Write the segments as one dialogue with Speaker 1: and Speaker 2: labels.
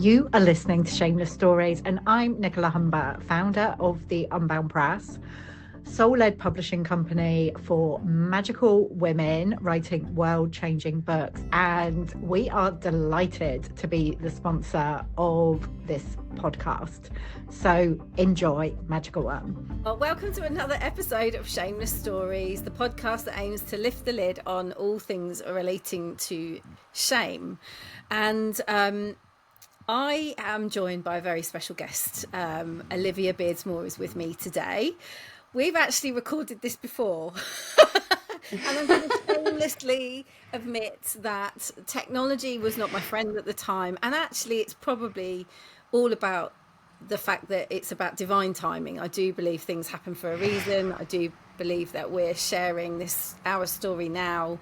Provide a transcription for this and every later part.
Speaker 1: You are listening to Shameless Stories, and I'm Nicola Humber, founder of the Unbound Press, soul-led publishing company for magical women writing world-changing books. And we are delighted to be the sponsor of this podcast. So enjoy, magical one.
Speaker 2: Well, welcome to another episode of Shameless Stories, the podcast that aims to lift the lid on all things relating to shame. And I am joined by a very special guest. Olivia Beardsmore is with me today. We've actually recorded this before. And I'm going to shamelessly admit that technology was not my friend at the time. And actually, it's probably all about the fact that it's about divine timing. I do believe things happen for a reason. I do believe that we're sharing our story now,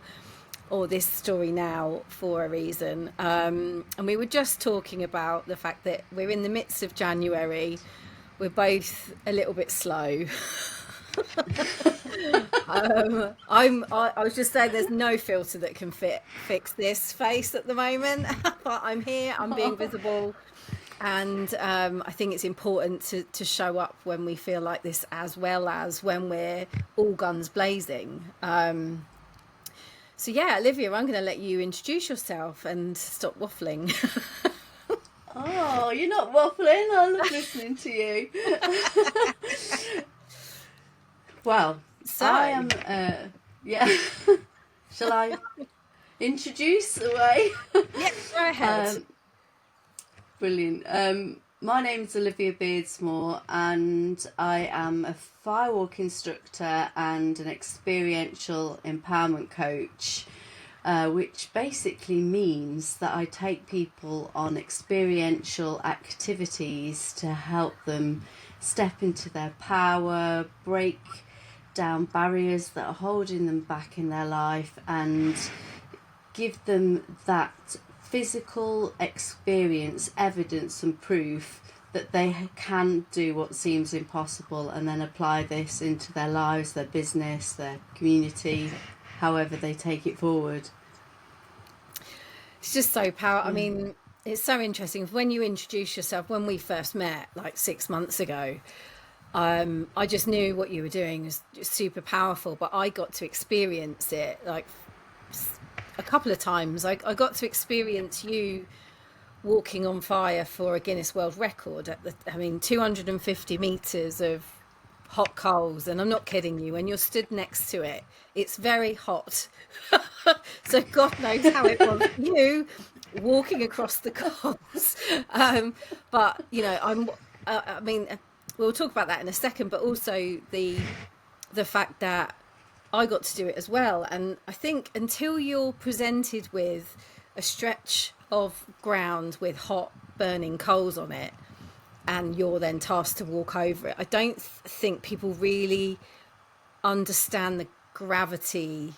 Speaker 2: or this story now, for a reason. And we were just talking about the fact that we're in the midst of January. We're both a little bit slow. I was just saying there's no filter that can fix this face at the moment. But I'm here, I'm being visible. And I think it's important to show up when we feel like this, as well as when we're all guns blazing. So yeah, Olivia, I'm going to let you introduce yourself and stop waffling.
Speaker 3: Oh, you're not waffling. I love listening to you. Well,
Speaker 2: So,
Speaker 3: I am, yeah. Shall I introduce away?
Speaker 2: yeah, go ahead.
Speaker 3: Brilliant. My name is Olivia Beardsmore, and I am a firewalk instructor and an experiential empowerment coach, which basically means that I take people on experiential activities to help them step into their power, break down barriers that are holding them back in their life, and give them that physical experience, evidence and proof that they can do what seems impossible, and then apply this into their lives, their business, their community, however they take it forward.
Speaker 2: It's just so powerful. I mean, it's so interesting. When you introduce yourself, when we first met like 6 months ago, I just knew what you were doing was super powerful, but I got to experience it like a couple of times. I got to experience you walking on fire for a Guinness World Record at 250 meters of hot coals, and I'm not kidding you. When you're stood next to it, it's very hot. So God knows how it was for you walking across the coals. But you know, we'll talk about that in a second. But also the fact that I got to do it as well. And I think until you're presented with a stretch of ground with hot burning coals on it, and you're then tasked to walk over it, I don't think people really understand the gravity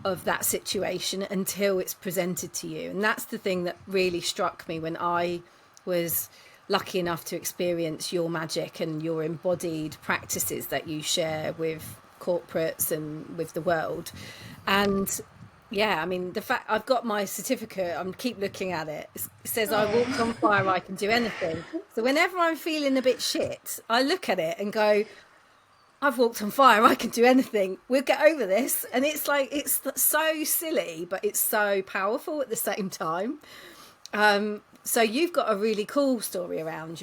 Speaker 2: of that situation until it's presented to you. And that's the thing that really struck me when I was lucky enough to experience your magic and your embodied practices that you share with corporates and with the world. And yeah, I mean, the fact I've got my certificate, I keep looking at it. It says I walked on fire, I can do anything. So whenever I'm feeling a bit shit, I look at it and go, I've walked on fire, I can do anything. We'll get over this. And it's like, it's so silly, but it's so powerful at the same time. So you've got a really cool story around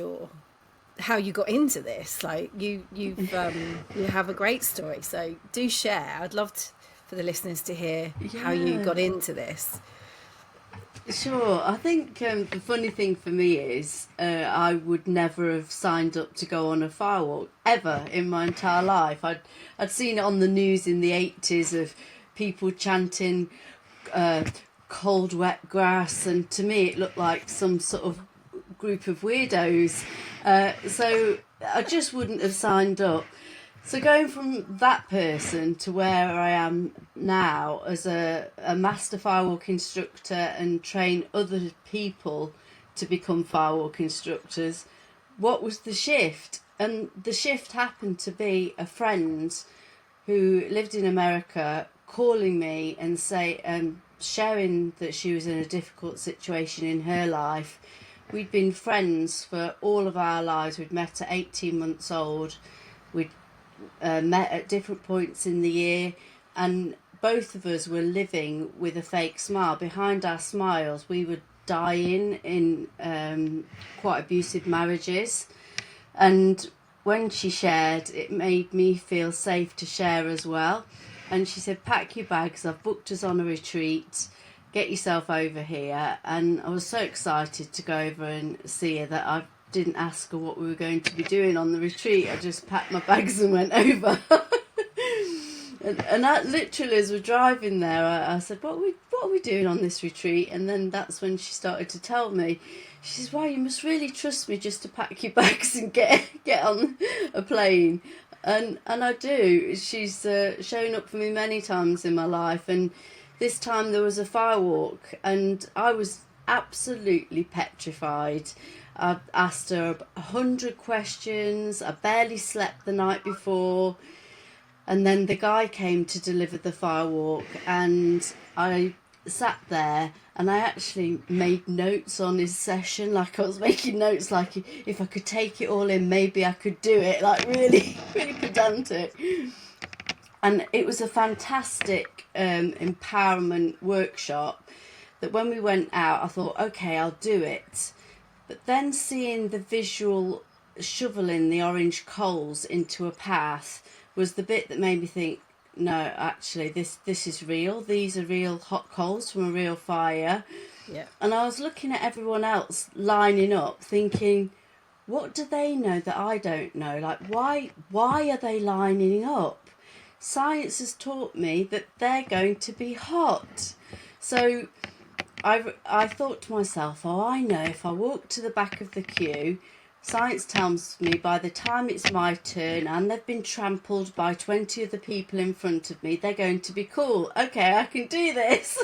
Speaker 2: how you got into this. Like you have a great story. So do share. I'd love for the listeners to hear how you got into this.
Speaker 3: Sure. I think the funny thing for me is I would never have signed up to go on a firewalk ever in my entire life. I'd seen it on the news in the 80s of people chanting cold wet grass, and to me it looked like some sort of group of weirdos. So I just wouldn't have signed up. So going from that person to where I am now as a master firewalk instructor and train other people to become firewalk instructors, what was the shift? And the shift happened to be a friend who lived in America calling me and sharing that she was in a difficult situation in her life, we'd been friends for all of our lives. We'd met at 18 months old. We'd met at different points in the year, and both of us were living with a fake smile. Behind our smiles, we were dying in quite abusive marriages. And when she shared, it made me feel safe to share as well. And she said, pack your bags, I've booked us on a retreat, get yourself over here. And I was so excited to go over and see her that I didn't ask her what we were going to be doing on the retreat. I just packed my bags and went over. and I literally, as we're driving there, I said, what are we doing on this retreat? And then that's when she started to tell me. She says, wow, you must really trust me just to pack your bags and get on a plane. And I do. She's shown up for me many times in my life. And this time there was a firewalk, and I was absolutely petrified. I asked her 100 questions. I barely slept the night before. And then the guy came to deliver the firewalk, and I sat there and I actually made notes on his session. Like, I was making notes, like if I could take it all in, maybe I could do it. Like, really, really pedantic. And it was a fantastic empowerment workshop that when we went out, I thought, okay, I'll do it. But then seeing the visual shoveling the orange coals into a path was the bit that made me think, no, actually, this is real. These are real hot coals from a real fire.
Speaker 2: Yeah.
Speaker 3: And I was looking at everyone else lining up, thinking, what do they know that I don't know? Like, why are they lining up? Science has taught me that they're going to be hot. So I thought to myself, oh, I know if I walk to the back of the queue, science tells me by the time it's my turn and they've been trampled by 20 other people in front of me, they're going to be cool. Okay, I can do this.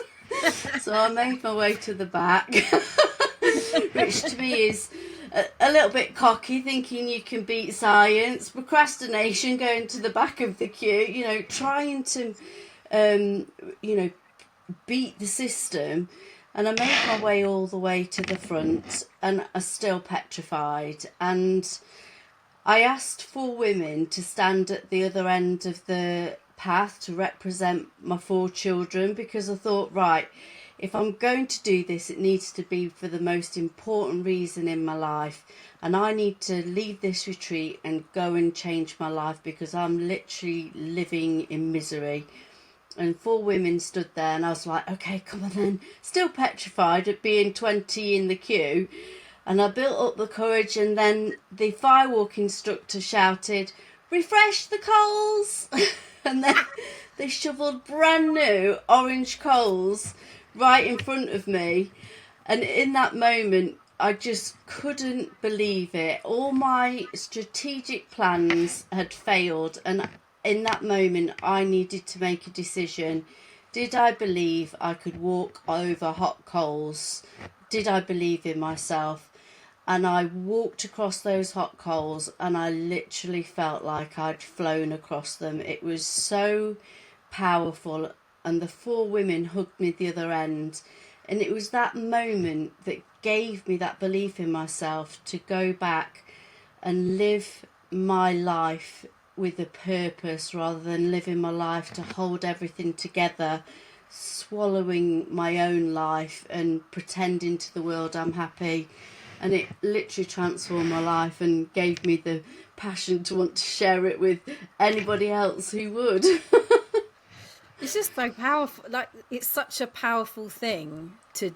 Speaker 3: So I made my way to the back, which to me is a little bit cocky, thinking you can beat science. Procrastination, going to the back of the queue, trying to, beat the system. And I made my way all the way to the front, and I was still petrified. And I asked 4 women to stand at the other end of the path to represent my 4 children, because I thought, right, if I'm going to do this, it needs to be for the most important reason in my life. And I need to leave this retreat and go and change my life, because I'm literally living in misery. And 4 women stood there, and I was like, okay, come on then. Still petrified at being 20 in the queue. And I built up the courage, and then the firewalk instructor shouted, refresh the coals. And then they shoveled brand new orange coals right in front of me. And in that moment, I just couldn't believe it. All my strategic plans had failed, and in that moment, I needed to make a decision. Did I believe I could walk over hot coals? Did I believe in myself? And I walked across those hot coals, and I literally felt like I'd flown across them. It was so powerful, and the 4 women hugged me at the other end. And it was that moment that gave me that belief in myself to go back and live my life with a purpose, rather than living my life to hold everything together, swallowing my own life and pretending to the world I'm happy. And it literally transformed my life and gave me the passion to want to share it with anybody else who would.
Speaker 2: It's just so powerful. Like, it's such a powerful thing to,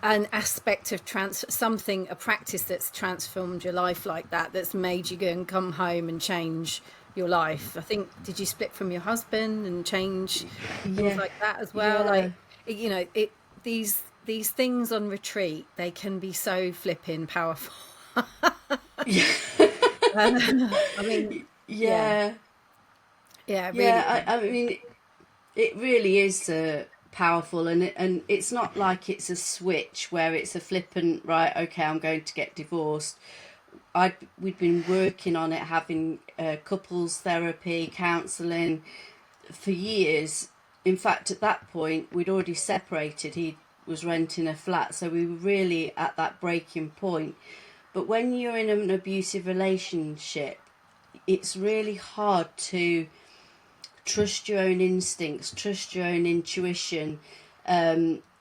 Speaker 2: an aspect of a practice that's transformed your life like that, that's made you go and come home and change your life. I think, did you split from your husband and change things like that as well?
Speaker 3: Yeah.
Speaker 2: Like, these things on retreat, they can be so flipping powerful. I mean,
Speaker 3: yeah.
Speaker 2: really.
Speaker 3: Yeah, I mean, it really is powerful, and it's not like it's a switch where it's a flippant, right, okay, I'm going to get divorced. We'd been working on it, having couples therapy, counselling for years. In fact, at that point, we'd already separated. He'd was renting a flat, so we were really at that breaking point. But when you're in an abusive relationship, it's really hard to trust your own instincts, trust your own intuition,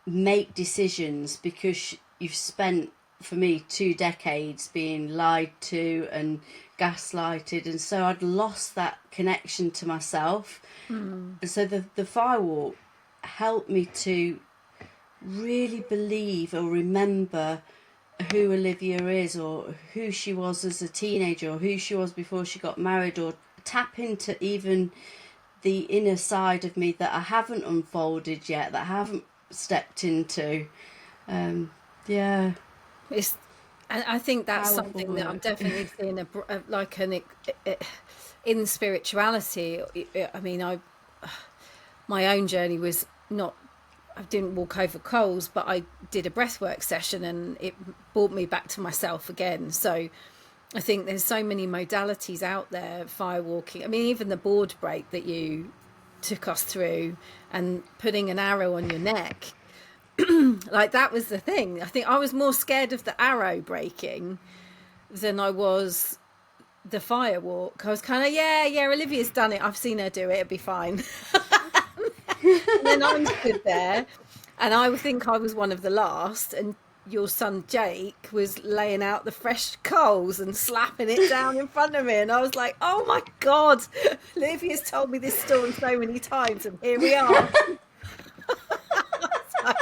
Speaker 3: make decisions, because you've spent, for me, 2 decades being lied to and gaslighted, and so I'd lost that connection to myself. And so the firewalk helped me to really believe or remember who Olivia is, or who she was as a teenager, or who she was before she got married, or tap into even the inner side of me that I haven't unfolded yet, that I haven't stepped into. Yeah.
Speaker 2: It's, and I think that's
Speaker 3: Powerful
Speaker 2: something that I'm
Speaker 3: work.
Speaker 2: definitely seeing in spirituality. I mean, my own journey was not, I didn't walk over coals, but I did a breathwork session and it brought me back to myself again. So I think there's so many modalities out there, firewalking. I mean, even the board break that you took us through, and putting an arrow on your neck, like that was the thing. I think I was more scared of the arrow breaking than I was the firewalk. I was kind of, yeah, Olivia's done it. I've seen her do it. It'll be fine. And then I'm stood there, and I would think I was one of the last, and your son Jake was laying out the fresh coals and slapping it down in front of me, and I was like, oh my God, Olivia's told me this story so many times, and here we are. So,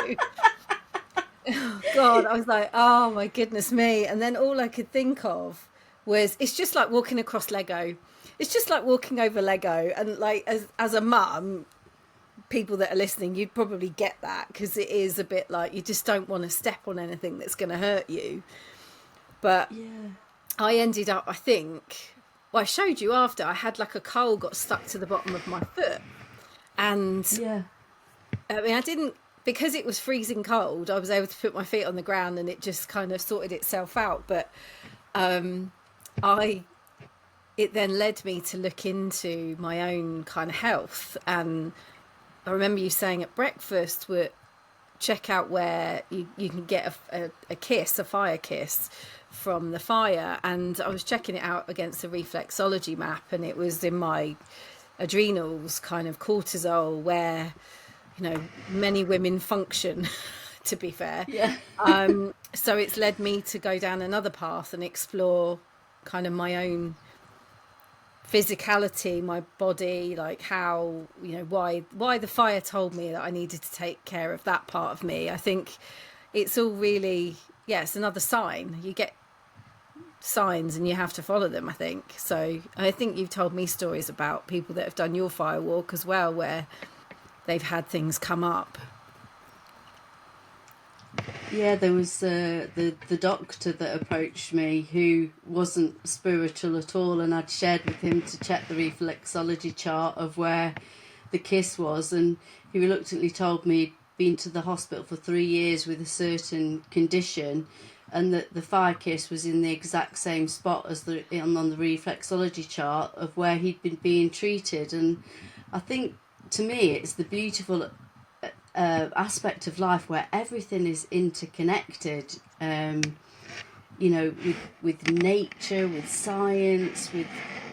Speaker 2: oh God, I was like, oh my goodness me. And then all I could think of was, it's just like walking across Lego. It's just like walking over Lego. And like, as a mum, people that are listening, you'd probably get that, because it is a bit like, you just don't want to step on anything that's going to hurt you. But
Speaker 3: Yeah.
Speaker 2: I ended up, I think, well, I showed you after, I had like a coal got stuck to the bottom of my foot. And
Speaker 3: Yeah.
Speaker 2: I mean, I didn't, because it was freezing cold, I was able to put my feet on the ground and it just kind of sorted itself out. But it then led me to look into my own kind of health. And I remember you saying at breakfast, check out where you can get a kiss, a fire kiss from the fire. And I was checking it out against the reflexology map, and it was in my adrenals, kind of cortisol, where, you know, many women function, to be fair.
Speaker 3: Yeah.
Speaker 2: So it's led me to go down another path and explore kind of my own physicality, my body, like how, you know, why the fire told me that I needed to take care of that part of me. I think it's all really, it's another sign. You get signs and you have to follow them, I think. So I think you've told me stories about people that have done your firewalk as well, where they've had things come up.
Speaker 3: Yeah, there was the doctor that approached me, who wasn't spiritual at all, and I'd shared with him to check the reflexology chart of where the kiss was, and he reluctantly told me he'd been to the hospital for 3 years with a certain condition, and that the fire kiss was in the exact same spot as on the reflexology chart of where he'd been being treated. And I think, to me, it's the beautiful aspect of life where everything is interconnected, you know, with nature, with science, with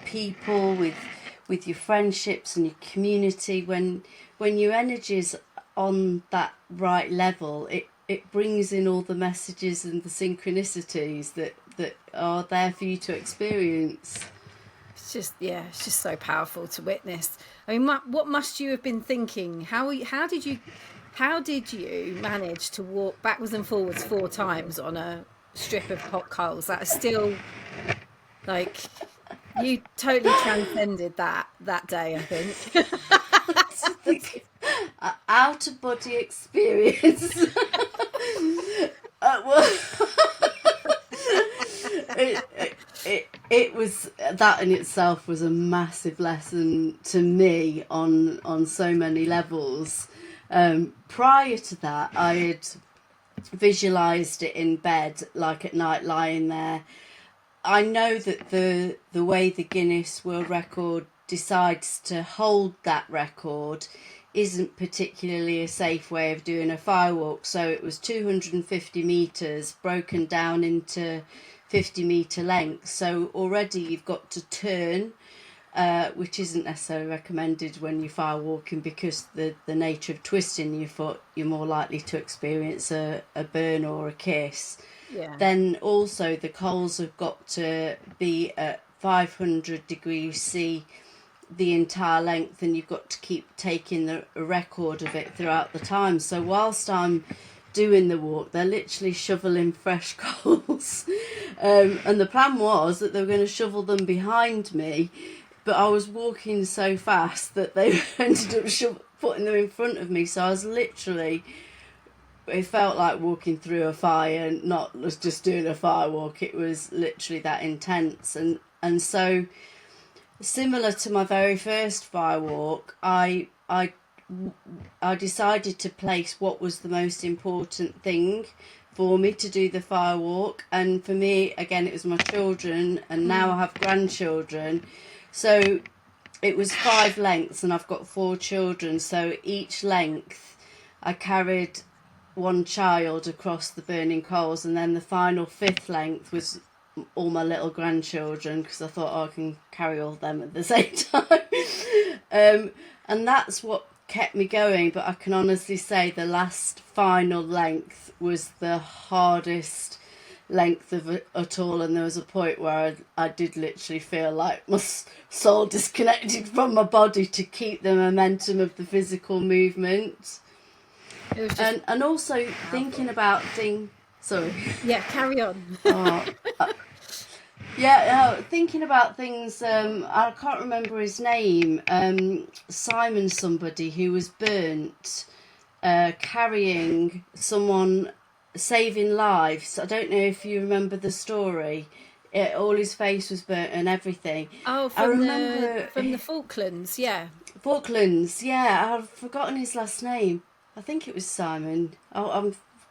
Speaker 3: people, with your friendships and your community. When your energy's on that right level, it brings in all the messages and the synchronicities that are there for you to experience.
Speaker 2: It's just so powerful to witness. I mean, what must you have been thinking? How did you manage to walk backwards and forwards 4 times on a strip of hot coals? That is still, like, you totally transcended that day, I think.
Speaker 3: Out of body experience. It was, that in itself was a massive lesson to me on so many levels. Prior to that, I had visualized it in bed, like at night, lying there. I know that the way the Guinness World Record decides to hold that record isn't particularly a safe way of doing a firewalk. So it was 250 metres broken down into 50-metre lengths. So already you've got to turn, which isn't necessarily recommended when you're firewalking, because the nature of twisting your foot, you're more likely to experience a burn or a kiss.
Speaker 2: Yeah.
Speaker 3: Then also the coals have got to be at 500 degrees C the entire length, and you've got to keep taking a record of it throughout the time. So whilst I'm doing the walk, they're literally shoveling fresh coals. And the plan was that they were going to shovel them behind me, but I was walking so fast that they ended up putting them in front of me. So I was literally, it felt like walking through a fire, not just doing a firewalk. It was literally that intense. And so, similar to my very first firewalk, I decided to place what was the most important thing for me to do the firewalk. And for me, again, it was my children, and now I have grandchildren. So it was 5 lengths, and I've got 4 children. So each length, I carried one child across the burning coals, and then the final 5th length was all my little grandchildren, because I thought, oh, I can carry all of them at the same time. And that's what kept me going. But I can honestly say the last final length was the hardest length of it at all, and there was a point where I did literally feel like my soul disconnected from my body to keep the momentum of the physical movement.
Speaker 2: It was just
Speaker 3: And also thinking about things. Sorry.
Speaker 2: Yeah, carry on.
Speaker 3: Thinking about things. I can't remember his name. Simon, somebody who was burnt, carrying someone, saving lives. I don't know if you remember the story. All his face was burnt and everything.
Speaker 2: Oh, from the Falklands, yeah.
Speaker 3: Falklands, yeah. I've forgotten his last name. I think it was Simon.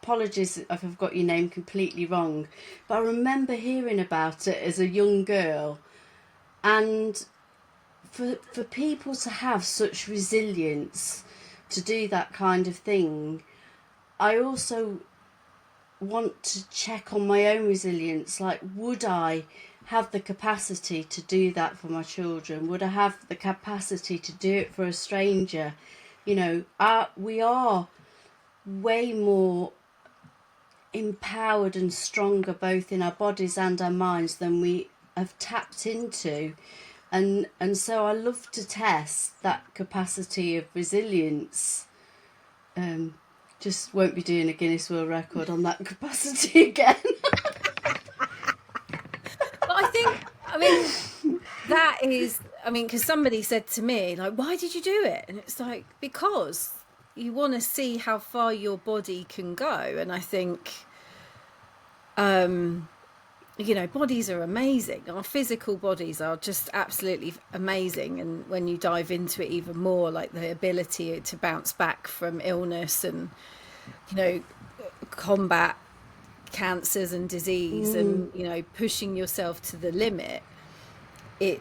Speaker 3: Apologies if I've got your name completely wrong, but I remember hearing about it as a young girl. And for people to have such resilience to do that kind of thing, I also want to check on my own resilience. Like, would I have the capacity to do that for my children? Would I have the capacity to do it for a stranger? You know, we are way more empowered and stronger both in our bodies and our minds than we have tapped into, and so I love to test that capacity of resilience. Just won't be doing a Guinness World Record on that capacity again.
Speaker 2: But that is, because somebody said to me, like, why did you do it? And it's like, because you want to see how far your body can go. And I think, bodies are amazing. Our physical bodies are just absolutely amazing. And when you dive into it even more, like the ability to bounce back from illness and, combat cancers and disease and, pushing yourself to the limit. I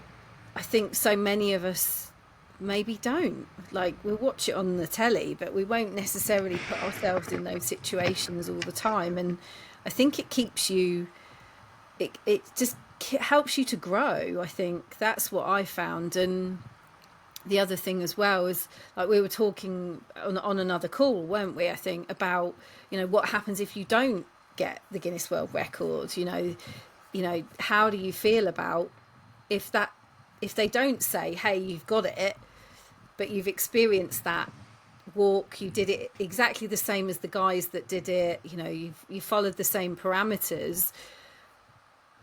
Speaker 2: think so many of us maybe don't. Like, we'll watch it on the telly, but we won't necessarily put ourselves in those situations all the time. And I think it keeps you, it just helps you to grow. I think that's what I found. And the other thing as well is, like, we were talking on another call, weren't we, I think, about, what happens if you don't get the Guinness World Record. How do you feel about if they don't say, hey, you've got it, but you've experienced that walk, you did it exactly the same as the guys that did it, you followed the same parameters.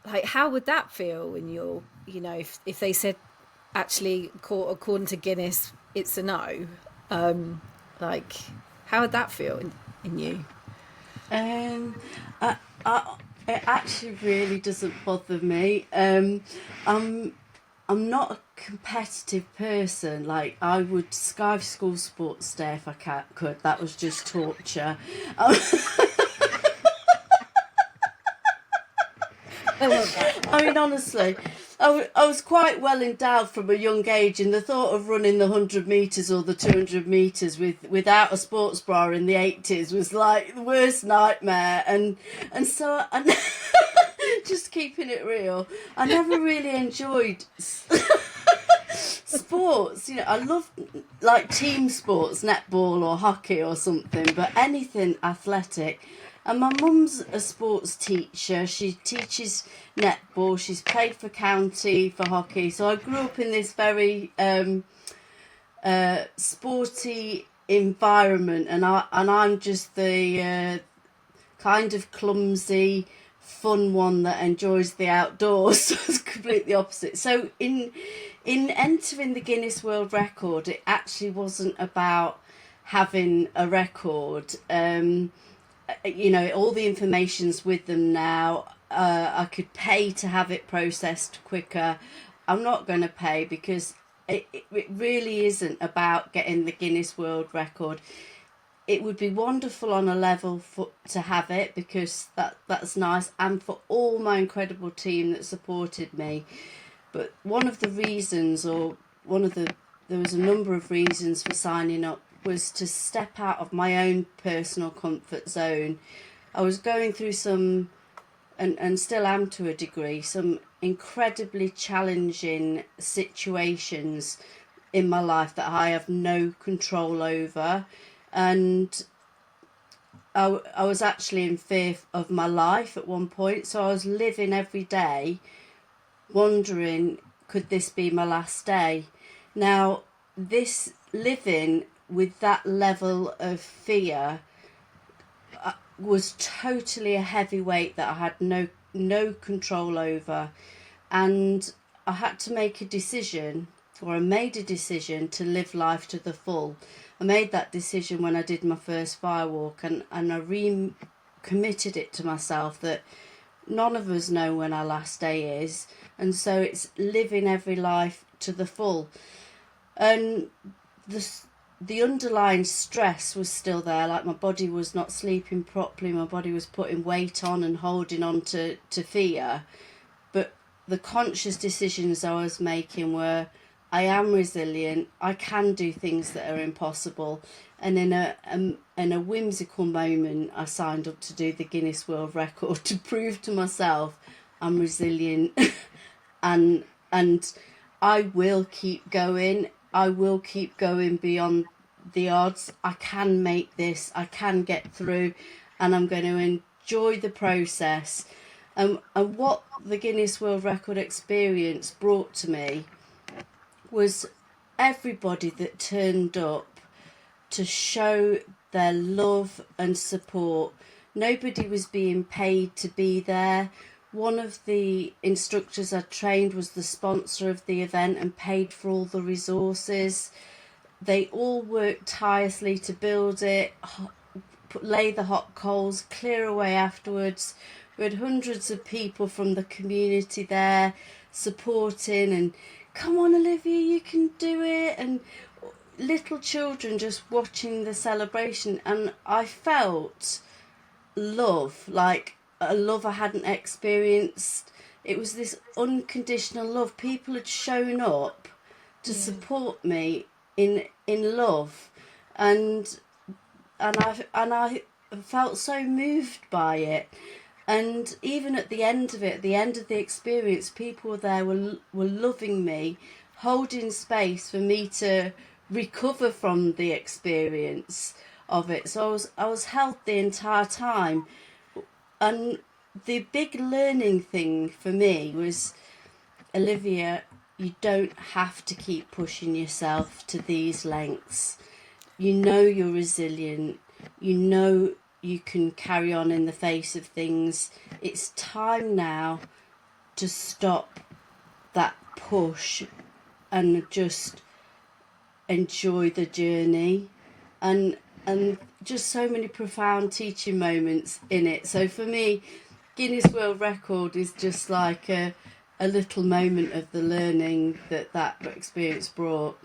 Speaker 2: Like, how would that feel when you're, if they said, actually, according to Guinness, it's a no? Like, how would that feel in you?
Speaker 3: It actually really doesn't bother me. I'm not a competitive person. Like, I would Sky School Sports Day if I could. That was just torture.
Speaker 2: I love that.
Speaker 3: Honestly, I was quite well endowed from a young age, and the thought of running the 100 metres or the 200 metres without a sports bra in the 80s was like the worst nightmare. And so, just keeping it real, I never really enjoyed sports. You know, I love like team sports, netball or hockey or something, but anything athletic. And my mum's a sports teacher. She teaches netball. She's played for county for hockey. So I grew up in this very sporty environment, and I'm just the kind of clumsy, fun one that enjoys the outdoors. So it's completely opposite. So in entering the Guinness World Record, it actually wasn't about having a record. You know, all the information's with them now. I could pay to have it processed quicker. I'm not going to pay because it really isn't about getting the Guinness World Record. It would be wonderful on a level to have it, because that's nice, and for all my incredible team that supported me. But one of the reasons, there was a number of reasons for signing up, was to step out of my own personal comfort zone. I was going through some, and still am to a degree, some incredibly challenging situations in my life that I have no control over. And I was actually in fear of my life at one point. So I was living every day wondering, could this be my last day? Now, this living with that level of fear was totally a heavy weight that I had no control over, and I had to make a decision, or I made a decision to live life to the full. I made that decision when I did my first firewalk, and I recommitted it to myself that none of us know when our last day is, and so it's living every life to the full. And the underlying stress was still there, like my body was not sleeping properly, my body was putting weight on and holding on to fear. But the conscious decisions I was making were, I am resilient, I can do things that are impossible. And in a whimsical moment, I signed up to do the Guinness World Record to prove to myself I'm resilient and I will keep going. I will keep going beyond the odds. I can make this, I can get through, and I'm going to enjoy the process. And what the Guinness World Record experience brought to me was everybody that turned up to show their love and support. Nobody was being paid to be there. One of the instructors I trained was the sponsor of the event and paid for all the resources. They all worked tirelessly to build it, lay the hot coals, clear away afterwards. We had hundreds of people from the community there supporting, and come on Olivia, you can do it, and little children just watching the celebration. And I felt love, like a love I hadn't experienced. It was this unconditional love. People had shown up to support me in love, and I felt so moved by it. And even at the end of it, at the end of the experience, people there were loving me, holding space for me to recover from the experience of it. So I was held the entire time. And the big learning thing for me was, Olivia, you don't have to keep pushing yourself to these lengths. You know you're resilient. You know you can carry on in the face of things. It's time now to stop that push and just enjoy the journey. And just so many profound teaching moments in it. So for me, Guinness World Record is just like a little moment of the learning that experience brought.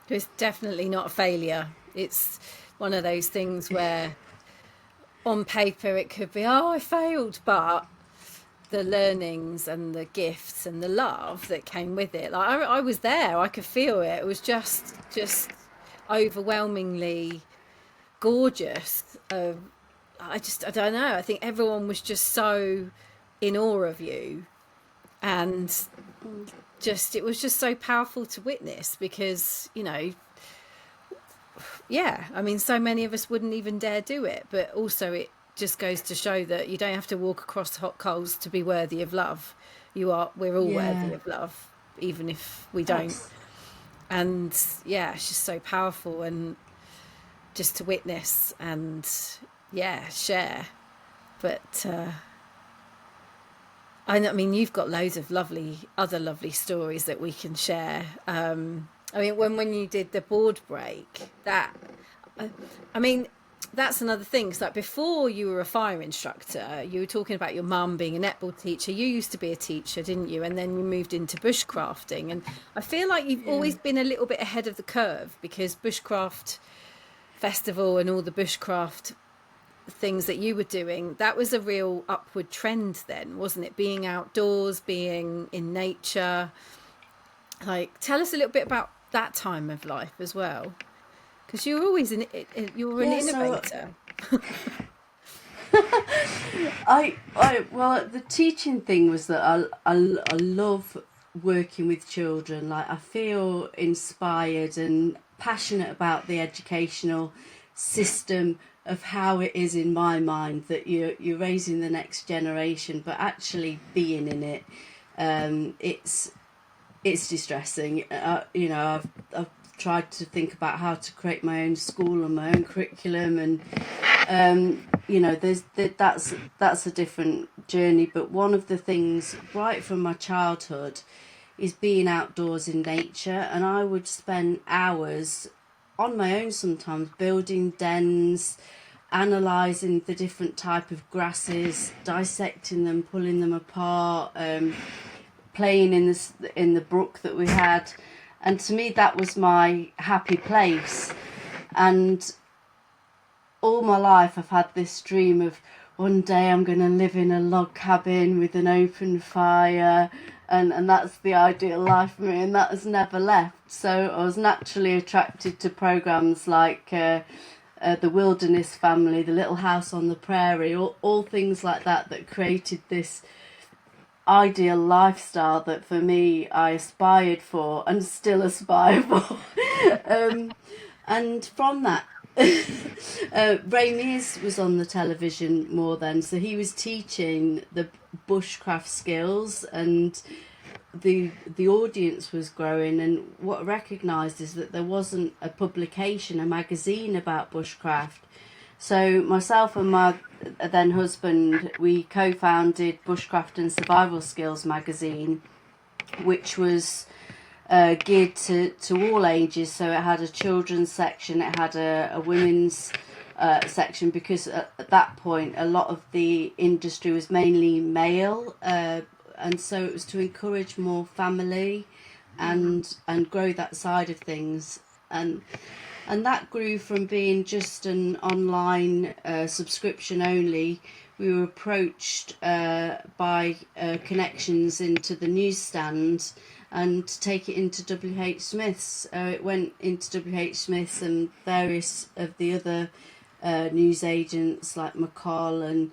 Speaker 2: It's definitely not a failure. It's one of those things where on paper it could be, oh, I failed, but the learnings and the gifts and the love that came with it. Like I was there, I could feel it. It was just overwhelmingly gorgeous. I don't know. I think everyone was just so in awe of you, and it was just so powerful to witness, because, you know, yeah, I mean, so many of us wouldn't even dare do it, but also it just goes to show that you don't have to walk across hot coals to be worthy of love. We're all worthy of love, even if we don't. And yeah, it's just so powerful, and just to witness and share. But I mean, you've got loads of other lovely stories that we can share. I mean, when you did the board break, I mean, that's another thing. It's like, before you were a fire instructor, you were talking about your mum being a netball teacher. You used to be a teacher, didn't you? And then you moved into bushcrafting. And I feel like you've always been a little bit ahead of the curve, because Bushcraft Festival and all the bushcraft things that you were doing, that was a real upward trend then, wasn't it? Being outdoors, being in nature. Like, tell us a little bit about that time of life as well, because you were always an innovator.
Speaker 3: Well, the teaching thing was that I love working with children. Like, I feel inspired and passionate about the educational system, of how it is in my mind that you're raising the next generation, but actually being in it, it's distressing. You know, I've tried to think about how to create my own school and my own curriculum, and you know, that's a different journey. But one of the things right from my childhood is being outdoors in nature, and I would spend hours on my own sometimes building dens, analysing the different type of grasses, dissecting them, pulling them apart, playing in the brook that we had. And to me, that was my happy place. And all my life I've had this dream of, one day I'm going to live in a log cabin with an open fire, and that's the ideal life for me, and that has never left. So I was naturally attracted to programmes like The Wilderness Family, The Little House on the Prairie, all things like that created this ideal lifestyle that for me I aspired for and still aspire for. And from that, Ray Mears was on the television more then, so he was teaching the bushcraft skills, and the audience was growing. And what I recognised is that there wasn't a publication, a magazine about bushcraft. So myself and my then husband, we co-founded Bushcraft and Survival Skills magazine, which was geared to all ages. So it had a children's section, it had a women's section, because at that point a lot of the industry was mainly male, and so it was to encourage more family and grow that side of things. And that grew from being just an online subscription only. We were approached by connections into the newsstand, and to take it into WH Smith's. It went into WH Smith's and various of the other news agents like McCall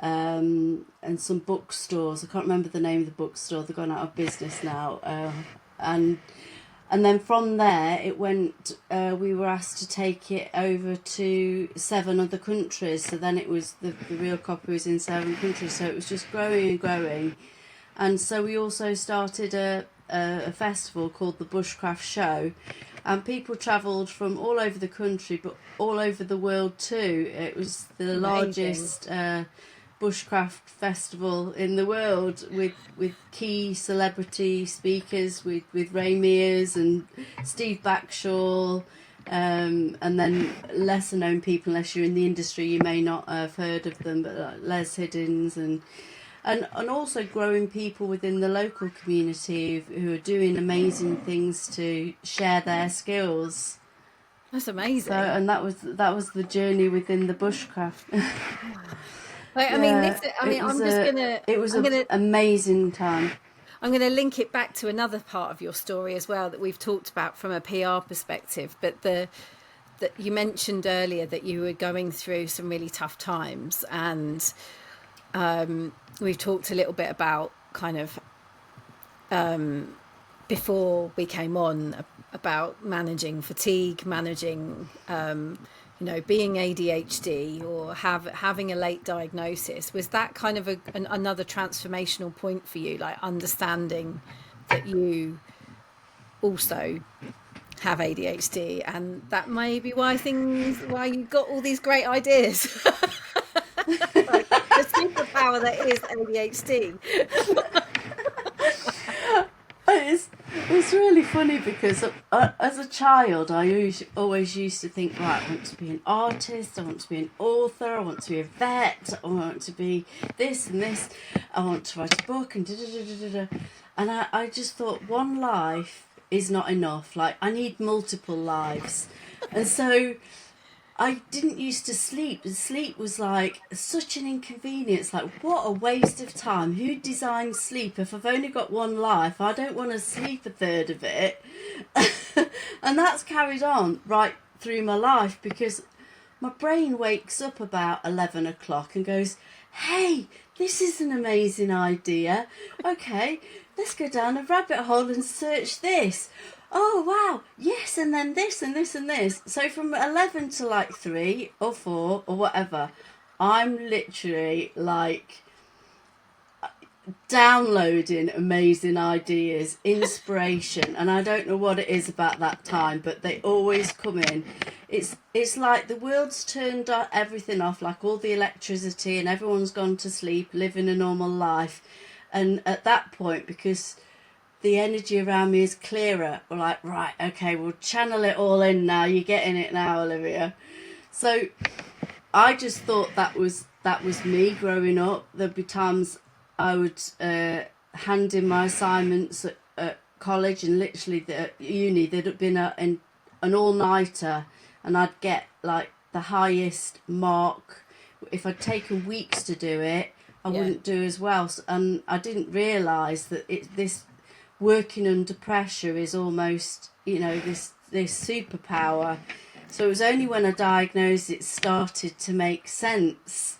Speaker 3: and some bookstores. I can't remember the name of the bookstore. They've gone out of business now. And then from there, it went. We were asked to take it over to 7 other countries. So then it was the real copy was in 7 countries. So it was just growing and growing. And so we also started a festival called the Bushcraft Show, and people travelled from all over the country, but all over the world too. It was the largest bushcraft festival in the world, with key celebrity speakers, with Ray Mears and Steve Backshall, and then lesser known people, unless you're in the industry you may not have heard of them, but like Les Hiddens and also growing people within the local community who are doing amazing things to share their skills.
Speaker 2: That's amazing.
Speaker 3: So, and that was the journey within the bushcraft.
Speaker 2: Like, I mean, this.
Speaker 3: Yeah,
Speaker 2: I mean,
Speaker 3: it was
Speaker 2: I'm
Speaker 3: an
Speaker 2: gonna,
Speaker 3: amazing time.
Speaker 2: I'm gonna link it back to another part of your story as well that we've talked about from a PR perspective. But that you mentioned earlier that you were going through some really tough times, and we've talked a little bit about kind of before we came on about managing fatigue, managing being ADHD or having a late diagnosis. Was that kind of another transformational point for you, like understanding that you also have ADHD, and that may be why you got all these great ideas? Like the superpower that is ADHD.
Speaker 3: It's really funny because as a child, always used to think, right, I want to be an artist, I want to be an author, I want to be a vet, I want to be this and this, I want to write a book and da da da da da. And I just thought one life is not enough. Like, I need multiple lives. And so I didn't used to sleep. And sleep was like such an inconvenience. Like, what a waste of time. Who designed sleep? If I've only got one life, I don't want to sleep a third of it. And that's carried on right through my life because my brain wakes up about 11 o'clock and goes, hey, this is an amazing idea. Okay, let's go down a rabbit hole and search this. Oh, wow, yes, and then this and this and this. So from 11 to like 3 or 4 or whatever, I'm literally like downloading amazing ideas, inspiration, and I don't know what it is about that time, but they always come in. It's like the world's turned everything off, like all the electricity, and everyone's gone to sleep, living a normal life. And at that point, because the energy around me is clearer, we're like, right, okay, we'll channel it all in now. You're getting it now, Olivia. So I just thought that was me growing up. There'd be times I would hand in my assignments at college, and literally at uni there'd have been an all-nighter, and I'd get like the highest mark. If I'd taken weeks to do it, I wouldn't do as well. And I didn't realise that this working under pressure is almost, this superpower. So it was only when I diagnosed it started to make sense.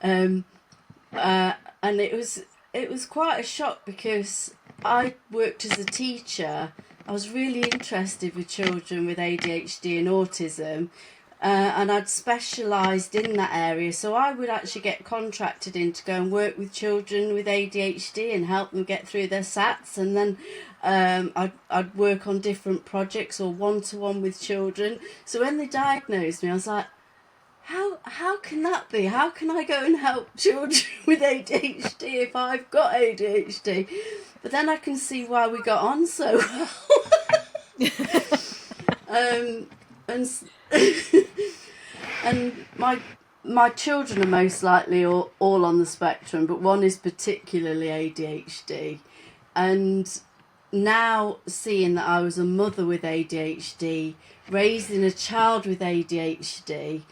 Speaker 3: And it was quite a shock because I worked as a teacher. I was really interested with children with ADHD and autism, and I'd specialised in that area. So I would actually get contracted in to go and work with children with ADHD and help them get through their SATs. And then I'd work on different projects or one-to-one with children. So when they diagnosed me, I was like, how can that be? How can I go and help children with ADHD if I've got ADHD? But then I can see why we got on so well. And my children are most likely all on the spectrum, but one is particularly ADHD. And now seeing that I was a mother with ADHD, raising a child with ADHD,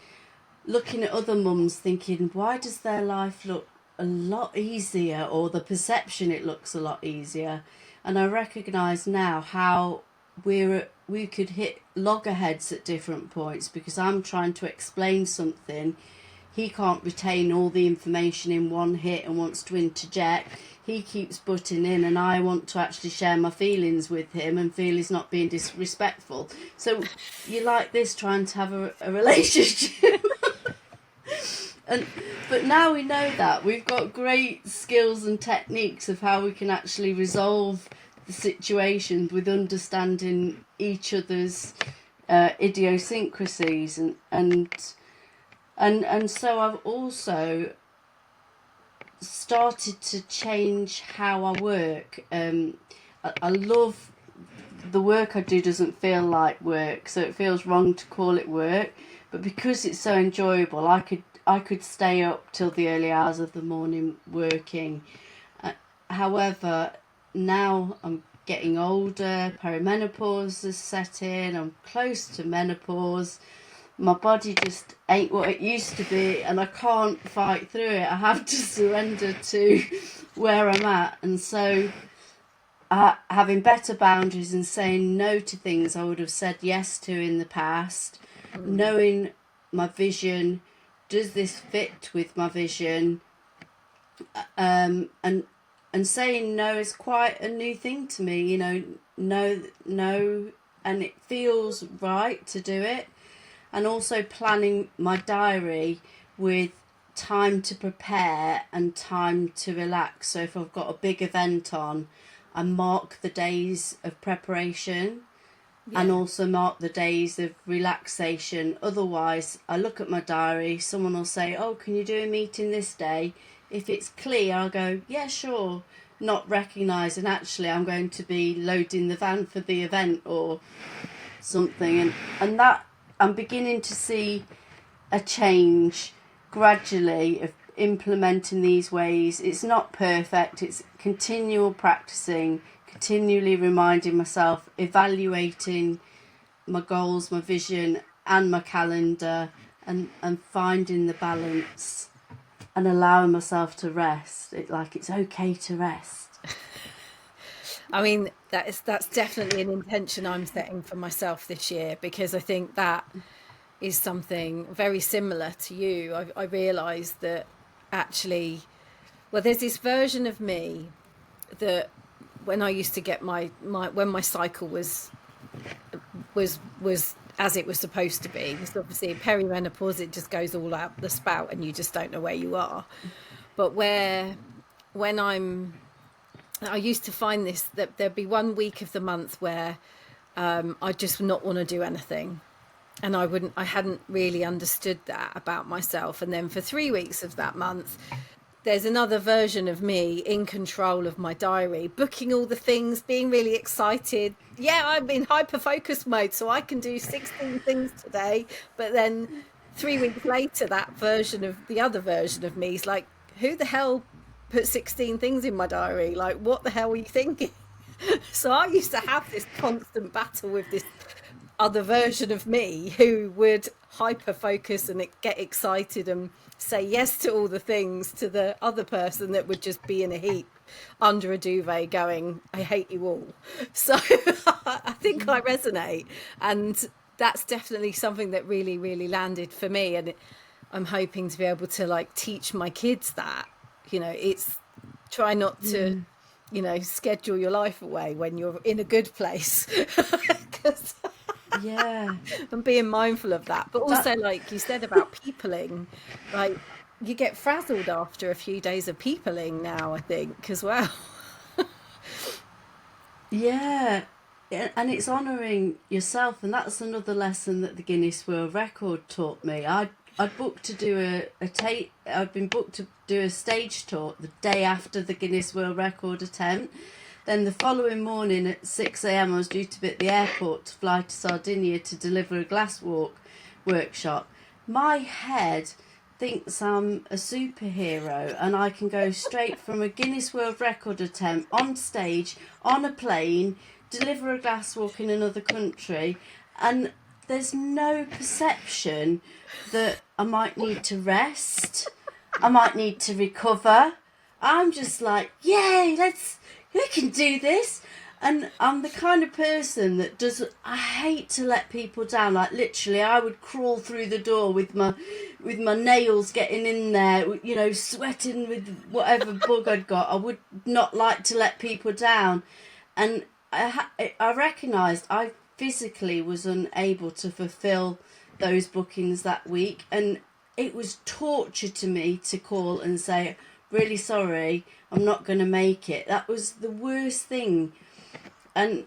Speaker 3: looking at other mums thinking, why does their life look a lot easier, or the perception it looks a lot easier? And I recognise now how we could hit loggerheads at different points because I'm trying to explain something. He can't retain all the information in one hit and wants to interject. He keeps butting in, and I want to actually share my feelings with him and feel he's not being disrespectful. So you're like this, trying to have a relationship. But now we know that. We've got great skills and techniques of how we can actually resolve the situation with understanding each other's idiosyncrasies. And so I've also started to change how I work. I love the work I do. Doesn't feel like work, so it feels wrong to call it work, but because it's so enjoyable, I could stay up till the early hours of the morning working. However, now I'm getting older, perimenopause has set in, I'm close to menopause, my body just ain't what it used to be, and I can't fight through it. I have to surrender to where I'm at. And so having better boundaries and saying no to things I would have said yes to in the past, knowing my vision, does this fit with my vision, and saying no is quite a new thing to me. You know, no, and it feels right to do it. And also planning my diary with time to prepare and time to relax. So if I've got a big event on, I mark the days of preparation and also mark the days of relaxation. Otherwise, I look at my diary, someone will say, oh, can you do a meeting this day? If it's clear, I'll go, yeah, sure. Not recognising actually I'm going to be loading the van for the event or something. And that, I'm beginning to see a change gradually of implementing these ways. It's not perfect, it's continual practicing, continually reminding myself, evaluating my goals, my vision and my calendar, and finding the balance and allowing myself to rest. It's okay to rest.
Speaker 2: I mean, that's definitely an intention I'm setting for myself this year, because I think that is something very similar to you. I realised that actually, well, there's this version of me that when I used to get my when my cycle was as it was supposed to be, because obviously perimenopause, it just goes all out the spout and you just don't know where you are. But I used to find this, that there'd be 1 week of the month where I just not want to do anything, and I hadn't really understood that about myself. And then for 3 weeks of that month, there's another version of me in control of my diary, booking all the things, being really excited. Yeah, I'm in hyper focus mode, so I can do 16 things today. But then 3 weeks later, the other version of me is like, who the hell put 16 things in my diary? Like, what the hell were you thinking? So I used to have this constant battle with this other version of me who would hyper focus and get excited and say yes to all the things, to the other person that would just be in a heap under a duvet going, I hate you all. So I think I resonate, and that's definitely something that really, really landed for me. And I'm hoping to be able to like teach my kids that, you know, it's try not to, you know, schedule your life away when you're in a good place.
Speaker 3: Yeah.
Speaker 2: And being mindful of that. But also, like you said about peopling, like you get frazzled after a few days of peopling now, I think, as well.
Speaker 3: Yeah. And it's honouring yourself, and that's another lesson that the Guinness World Record taught me. I'd booked to do I'd been booked to do a stage tour the day after the Guinness World Record attempt. Then the following morning at 6 a.m. I was due to be at the airport to fly to Sardinia to deliver a glasswalk workshop. My head thinks I'm a superhero and I can go straight from a Guinness World Record attempt on stage, on a plane, deliver a glasswalk in another country, and there's no perception that I might need to rest, I might need to recover. I'm just like, yay, we can do this. And I'm the kind of person that I hate to let people down. Like literally I would crawl through the door with my nails getting in there, you know, sweating with whatever bug I'd got. I would not like to let people down. And I recognised I physically was unable to fulfil those bookings that week, and it was torture to me to call and say, really sorry, I'm not going to make it. That was the worst thing. And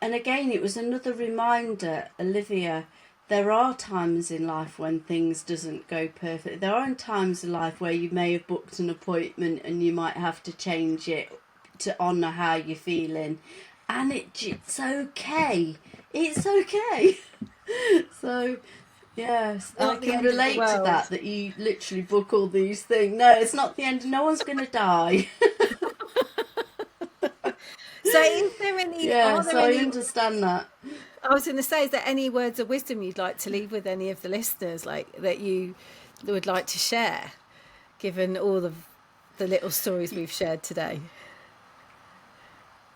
Speaker 3: again, it was another reminder, Olivia, there are times in life when things doesn't go perfect. There are times in life where you may have booked an appointment and you might have to change it to honour how you're feeling. And it's okay. It's okay. So, yes, I can relate to that you literally book all these things. No, it's not the end. No one's going to die.
Speaker 2: So is there any...
Speaker 3: Yeah, so I understand that.
Speaker 2: I was going to say, is there any words of wisdom you'd like to leave with any of the listeners, like that you would like to share, given all of the little stories we've shared today?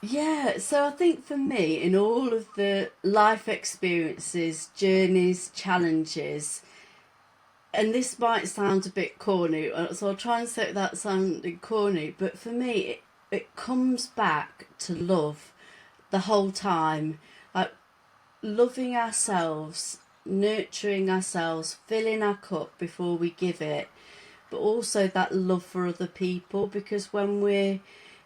Speaker 3: Yeah, so I think for me, in all of the life experiences, journeys, challenges, and this might sound a bit corny, so I'll try and say that sounding corny, but for me, it comes back to love the whole time. Like loving ourselves, nurturing ourselves, filling our cup before we give it, but also that love for other people, because when we're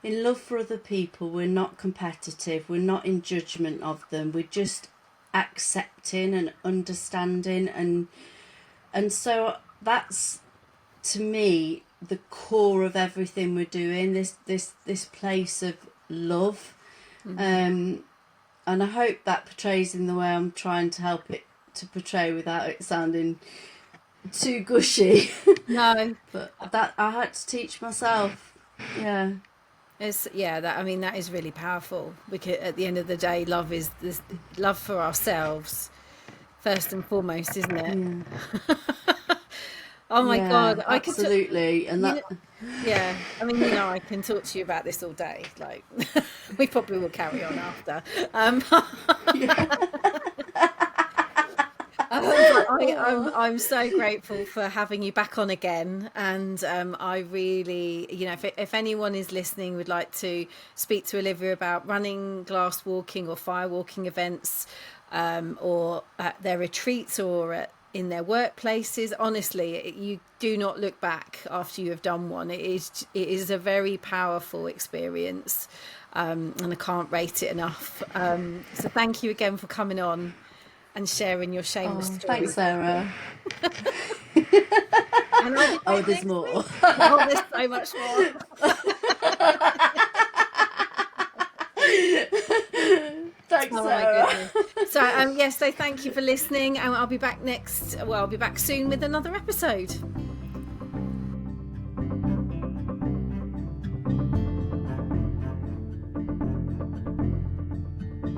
Speaker 3: in love for other people, we're not competitive, we're not in judgment of them, we're just accepting and understanding, and so that's, to me, the core of everything we're doing, this place of love. And I hope that portrays in the way I'm trying to help it to portray without it sounding too gushy.
Speaker 2: No,
Speaker 3: But that I had to teach myself. Yeah.
Speaker 2: That is really powerful, because at the end of the day, love is this love for ourselves first and foremost, isn't it?
Speaker 3: Yeah.
Speaker 2: Oh my God,
Speaker 3: absolutely. And that,
Speaker 2: yeah, I mean, I can talk to you about this all day. Like, we probably will carry on after. I'm so grateful for having you back on again, and I really, if anyone is listening would like to speak to Olivia about running glass walking or firewalking events, or at their retreats or in their workplaces, honestly, you do not look back after you have done one. It is a very powerful experience, and I can't rate it enough. So thank you again for coming on and sharing your shameless story.
Speaker 3: Thanks, Sarah.
Speaker 2: And
Speaker 3: there's more.
Speaker 2: There's so much more.
Speaker 3: Thanks,
Speaker 2: Oh
Speaker 3: Sarah.
Speaker 2: my goodness. So so thank you for listening, and I'll be back soon with another episode.